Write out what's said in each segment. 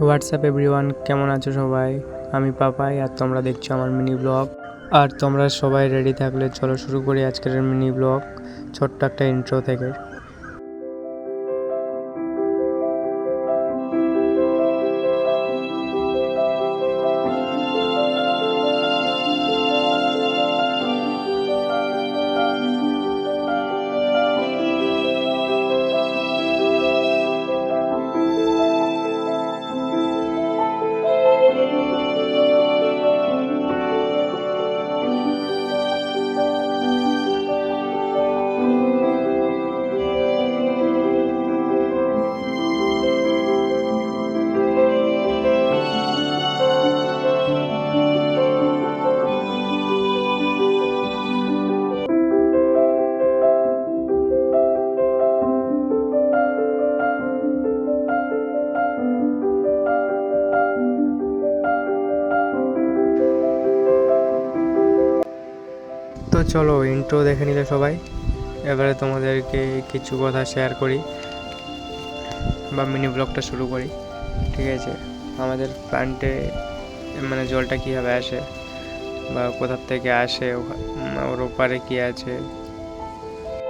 WhatsApp everyone, কেমন আছো সবাই? আমি পাপাই আর তোমরা দেখছো আমার মিনি ব্লগ। আর তোমরা সবাই রেডি থাকলে চলো শুরু করি আজকের মিনি ব্লগ ছোট্ট একটা ইন্ট্রো থেকে। তো চলো ইন্ট্রো দেখে নিলে সবাই, এবারে তোমাদেরকে কিছু কথা শেয়ার করি বা মিনি ব্লগটা শুরু করি। ঠিক আছে, আমাদের প্ল্যান্টে মানে জলটা কীভাবে আসে বা কোথার থেকে আসে, ওর ওপারে কী আছে।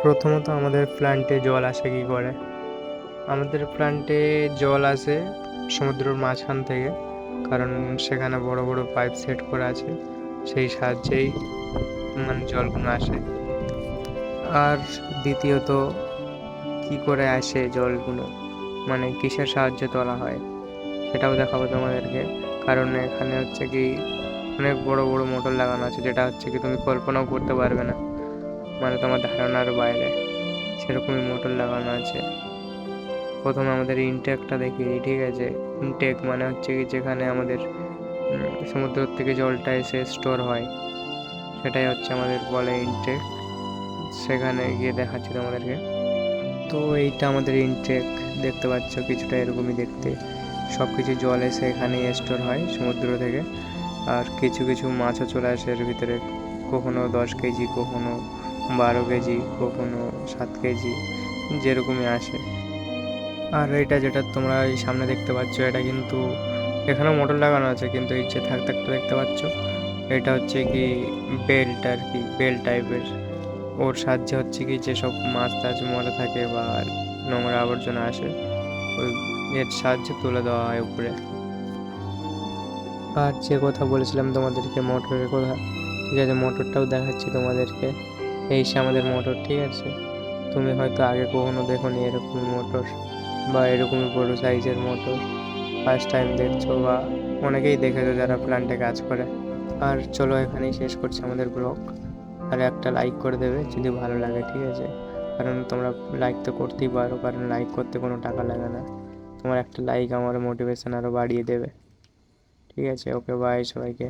প্রথমত আমাদের প্ল্যান্টে জল আসে কী করে? আমাদের প্ল্যান্টে জল আসে সমুদ্রের মাঝখান থেকে, কারণ সেখানে বড় বড় পাইপ সেট করা আছে, সেই সাহায্যেই মানে জলগুলো আসে। আর দ্বিতীয়ত কি করে আসে জলগুলো, মানে কিসের সাহায্যে তোলা হয় সেটাও দেখাবো তোমাদেরকে। কারণ এখানে হচ্ছে কি অনেক বড় বড় মোটর লাগানো আছে, যেটা হচ্ছে কি তুমি কল্পনাও করতে পারবে না, মানে তোমার ধারণার বাইরে সেরকমই মোটর লাগানো আছে। প্রথমে আমাদের ইনটেকটা দেখি, ঠিক আছে? ইনটেক মানে হচ্ছে কি যেখানে আমাদের সমুদ্র থেকে জলটা এসে স্টোর হয়, সেটাই হচ্ছে আমাদের বলে ইনটেক। সেখানে গিয়ে দেখাচ্ছি তোমাদেরকে। তো এইটা আমাদের ইনটেক, দেখতে পাচ্ছ কিছুটা এরকমই দেখতে। সব কিছু জল এসে এখানেই স্টোর হয় সমুদ্র থেকে। আর কিছু কিছু মাছও চলে আসে এর ভিতরে, কখনো 10 কেজি, কখনো 12 কেজি, কখনো 7 কেজি, যেরকমই আসে। আর এটা যেটা তোমরা এই সামনে দেখতে পাচ্ছ, এটা কিন্তু এখানেও মোটর লাগানো আছে, কিন্তু এই যে থাকতে দেখতে পাচ্ছ, এটা হচ্ছে কি বেল্ট আর কি, বেল্ট টাইপের। ওর সাহায্যে হচ্ছে কি যেসব মাছ টাছ মরে থাকে বা নোংরা আবর্জনা আসে, ওই এর সাহায্যে তুলে দেওয়া হয় উপরে। আর যে কথা বলেছিলাম তোমাদেরকে মোটরের কথা, ঠিক আছে, মোটরটাও দেখাচ্ছি তোমাদেরকে। এই সে আমাদের মোটর, ঠিক আছে? তুমি হয়তো আগে কখনো দেখোনি এরকমই মোটর বা এরকমই বড় সাইজের মোটর, ফার্স্ট টাইম দেখছো বা অনেকেই দেখেছো যারা প্ল্যান্টে কাজ করে। আর চলো এখানেই শেষ করছি আমাদের ব্লগ। আর একটা লাইক করে দেবে যদি ভালো লাগে, ঠিক আছে? কারণ তোমরা লাইক তো করতেই পারো, কারণ লাইক করতে কোনো টাকা লাগে না। তোমার একটা লাইক আমার মোটিভেশন আরও বাড়িয়ে দেবে। ঠিক আছে, ওকে, বাই সবাইকে।